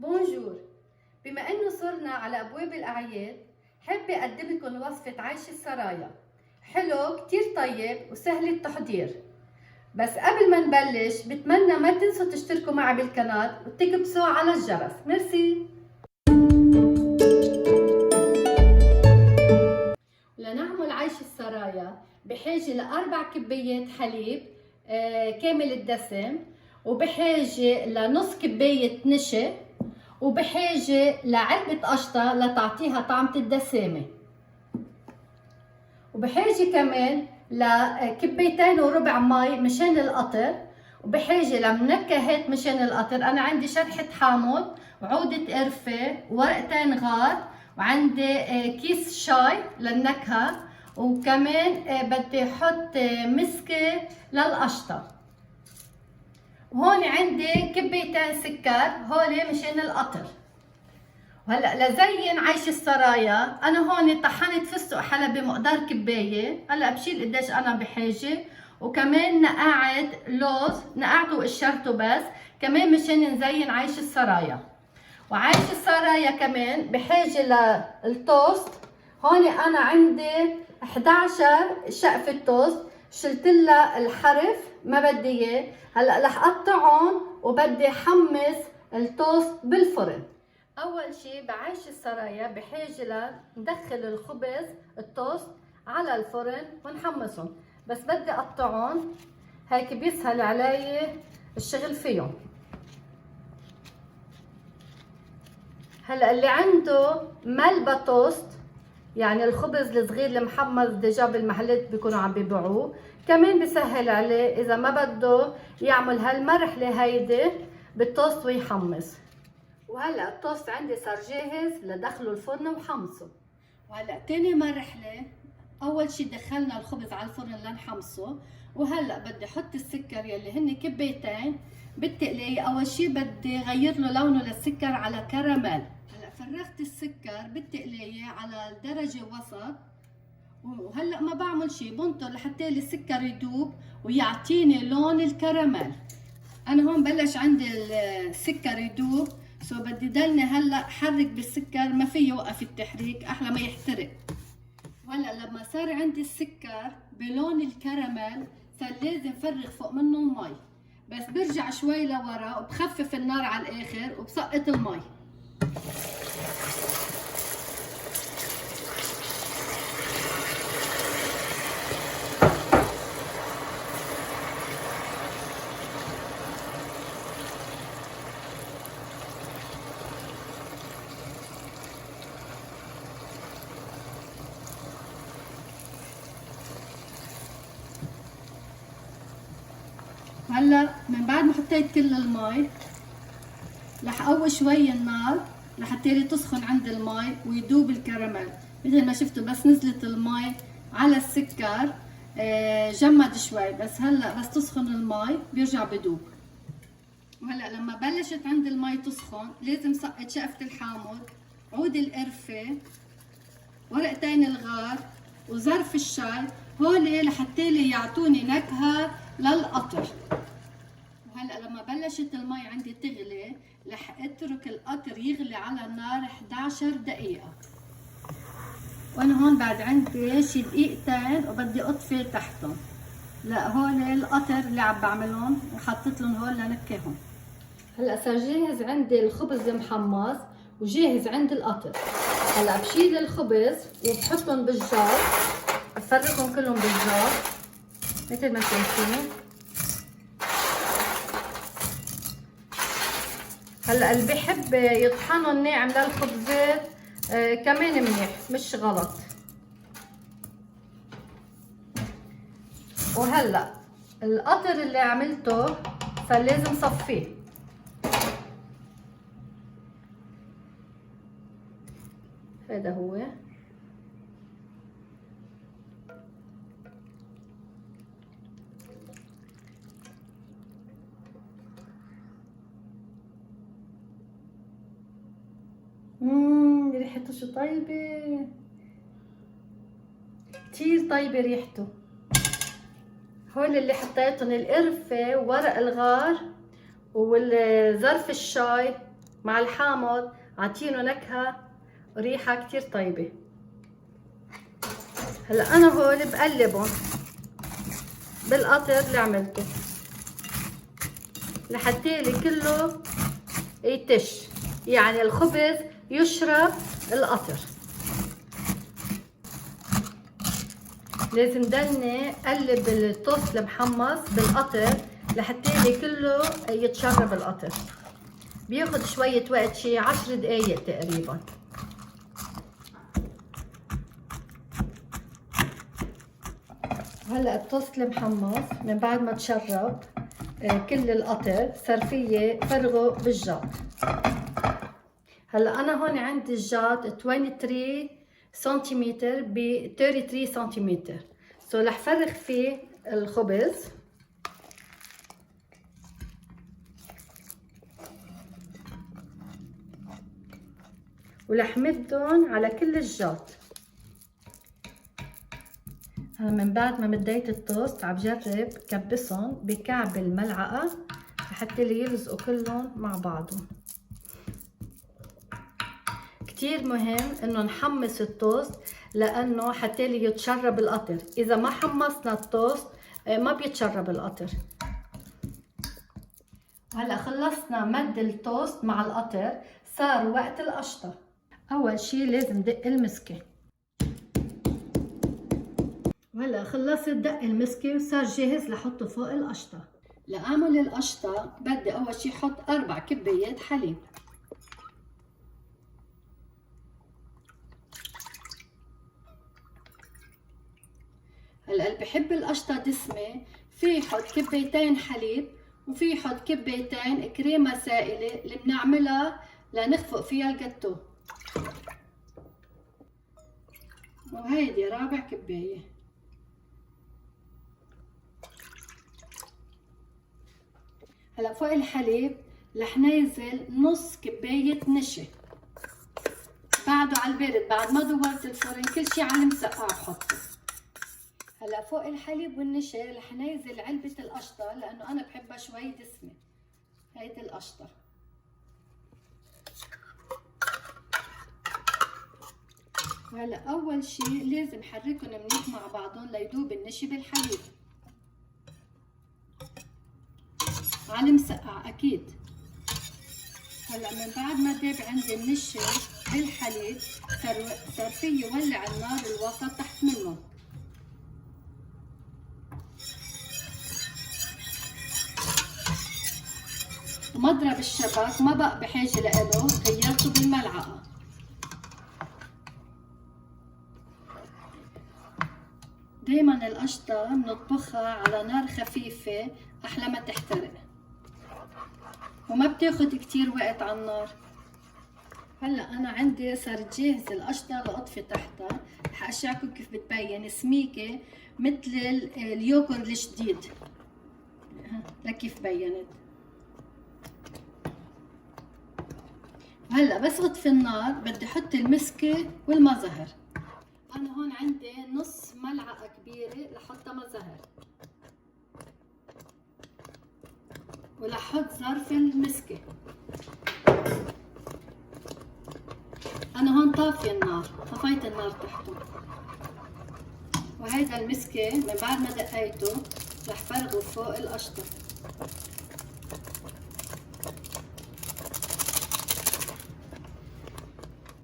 بونجور. بما انه صرنا على ابواب الاعياد، حابه اقدم لكم وصفه عيش السرايا. حلو كتير طيب وسهل التحضير. بس قبل ما نبلش بتمنى ما تنسوا تشتركوا معي بالقناه وتكبسوا على الجرس. ميرسي. لنعمل عيش السرايا بحاجه ل4 كبايات حليب كامل الدسم، وبحاجه لنص كبايه نشا، وبحاجة لعلبة قشطة لتعطيها طعمة الدسامة، وبحاجة كمان لكبايتين وربع مي مشان القطر، وبحاجة لمنكهات مشان القطر. أنا عندي شرحة حامض وعودة قرفة وورقتين غار، وعندي كيس شاي للنكهة، وكمان بدي أحط مسكة للقشطة، وهون عندي كبايتين سكر هولي مشان القطر. وهلا لزين عيش السرايا انا هون طحنت فستق حلبي مقدار كبايه. هلا بشيل قديش انا بحاجه، وكمان نقعت لوز نقعته وقشرته بس كمان مشان نزين عيش السرايا. وعيش السرايا كمان بحاجه للتوست. هون انا عندي 11 شقفه توست، شلت لها الحرف ما بدي اياه. هلا رح اقطعهم وبدي حمص التوست بالفرن. اول شيء بعيش السرايا بحاجه لندخل الخبز التوست على الفرن ونحمصهم، بس بدي اقطعهم هيك بيسهل علي الشغل فيهم. هلا اللي عنده ملبى توست، يعني الخبز الصغير المحمص ديجا بالمحلات بيكونوا عم بيبيعوه، كمان بيسهل عليه اذا ما بده يعمل هالمرحله هيدي بالتوست ويحمص. وهلا التوست عندي صار جاهز لدخله الفرن وحمصه. وهلا تاني مرحله، اول شي دخلنا الخبز على الفرن لنحمصه، وهلا بدي احط السكر يلي هن كبايتين بالتقليه. اول شي بدي غير له لونه للسكر على كراميل. هلا فرغت السكر بالتقليه على درجه وسط، وهلا ما بعمل شي بنطر لحتى السكر يدوب ويعطيني لون الكراميل. انا هون بلش عندي السكر يدوب، بدي ضلني هلا حرك بالسكر، ما في يوقف التحريك احلى ما يحترق. وهلا لما صار عندي السكر بلون الكراميل صار لازم فرغ فوق منه المي، بس برجع شوي لورا وبخفف النار على الاخر وبسقط المي. هلا من بعد ما حطيت كل المي رح قوي شوي النار لحتى تسخن عند المي ويدوب الكراميل. مثل ما شفتوا بس نزلت المي على السكر جمد شوي، بس هلا بس تسخن المي بيرجع بدوب. وهلا لما بلشت عند المي تسخن لازم سقط شقفة الحامض، عود القرفة، ورقتين الغار، وظرف الشاي، هول لحتى يعطوني نكهة للقطر. وهلا لما بلشت المي عندي تغلي رح اترك القطر يغلي على النار 11 دقيقة. وانا هون بعد عندي شي دقيقتين وبدي اطفي تحتهم. لا هول القطر اللي عم بعملهم وحطيت لهم هول لنكههم. هلا صار جاهز عندي الخبز المحمص وجاهز عندي القطر. هلا بشيل الخبز وبحطهم بالجار، بفرغهم كلهم بالجار مثل ما شايفين. هلا اللي بحب يطحنوا ناعم للخبزات كمان منيح، مش غلط. وهلا القطر اللي عملته صار لازم صفيه. هذا هو. ريحته شو طيبة، كتير طيبة ريحته. هول اللي حطيتهم القرفة وورق الغار وظرف الشاي مع الحامض عطينه نكهة وريحة كتير طيبة. هلا انا هول بقلبهم بالقطر اللي عملته لحتى لي كله يتش، يعني الخبز يشرب القطر. لازم ضلني اقلب التوست المحمص بالقطر لحتى لي كله يتشرب القطر. بياخد شوية وقت، شي 10 دقايق تقريبا. هلا التوست المحمص من بعد ما تشرب كل القطر صار فيي فرغه بالجاط. هلا انا هون عندي الجاط 23 سنتيمتر ب 33 سنتيمتر، رح فرغ فيه الخبز. ورح مدهم على كل الجاط. هلا من بعد ما مديت التوست عم جرب كبسهم بكعب الملعقة لحتى يلزقوا كلهم مع بعضهم. كتير مهم انه نحمص التوست لانه حتى لي يتشرب القطر. اذا ما حمصنا التوست ما بيتشرب القطر. هلا خلصنا مد التوست مع القطر، صار وقت القشطة. اول شي لازم دق المسكة. وهلا خلصت دق المسكة وصار جاهز لحطه فوق القشطة. لأعمل القشطة بدي اول شي احط 4 كبايات حليب. هلا اللي بحب القشطة دسمة في يحط كبايتين حليب وفي يحط كبايتين كريمة سائلة اللي بنعملها لنخفق فيها الجاتو. وهيدي رابع كباية. هلا فوق الحليب رح ننزل نص كباية نشا بعده على البارد بعد ما دورت الفرن، كل شي على المسقعة بحطه. هلا فوق الحليب والنشا رح ننزل علبة القشطة لأنه أنا بحبها شوي دسمة. هيدي القشطة. وهلا أول شي لازم حركهم منيح مع بعضهم ليدوب النشا بالحليب على المسقعة أكيد. هلا من بعد ما داب عندي النشا بالحليب صار فيي ولع النار الوسط تحت منه. ومضرب الشبك ما بقى بحاجة لإله، غيرته بالملعقة. دايما القشطة بنطبخها على نار خفيفة أحلى ما تحترق وما بتاخد كتير وقت على النار. هلا أنا عندي صارت جاهزة القشطة لأطفي تحتها. رح أشعكم كيف بتبين سميكة مثل اليوغورت الجديد. لكيف بينت. هلا بس اطفي النار بدي احط المسكة والمزهر. انا هون عندي نص ملعقة كبيرة لحطها مزهر، ولحط ظرف المسكة. انا هون طافية النار، طفيت النار تحته. وهيدا المسكة من بعد ما دقيته رح فرغه فوق القشطة.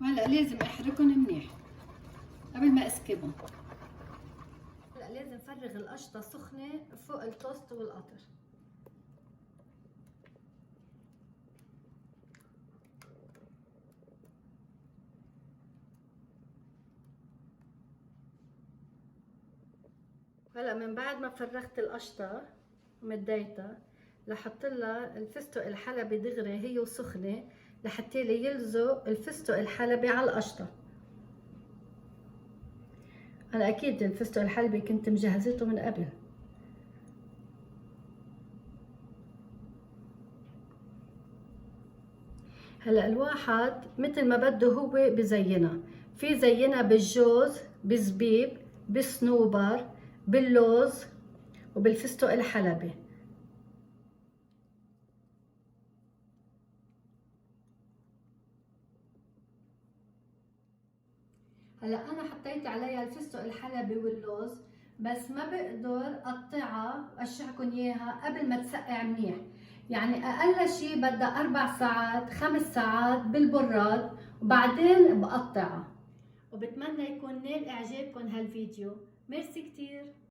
وهلا لازم احركهم منيح قبل ما اسكبهم. هلا لازم فرغ القشطة سخنة فوق التوست والقطر. هلا من بعد ما فرغت القشطة ومديتها لحط لها الفستق الحلبي دغري هي وسخنة لحتى لي يلزق الفستق الحلبي على القشطة. انا اكيد الفستق الحلبي كنت مجهزته من قبل. هلا الواحد مثل ما بده هو بزينها. في زينها بالجوز، بالزبيب، بالصنوبر، باللوز، وبالفستق الحلبي. هلا انا حطيت عليها الفستق الحلبي واللوز، بس ما بقدر اقطعها واشعكن اياها قبل ما تسقع منيح. يعني اقل شيء بدها 4 ساعات 5 ساعات بالبراد وبعدين بقطعها. وبتمنى يكون نال اعجابكم هالفيديو. ميرسي كتير.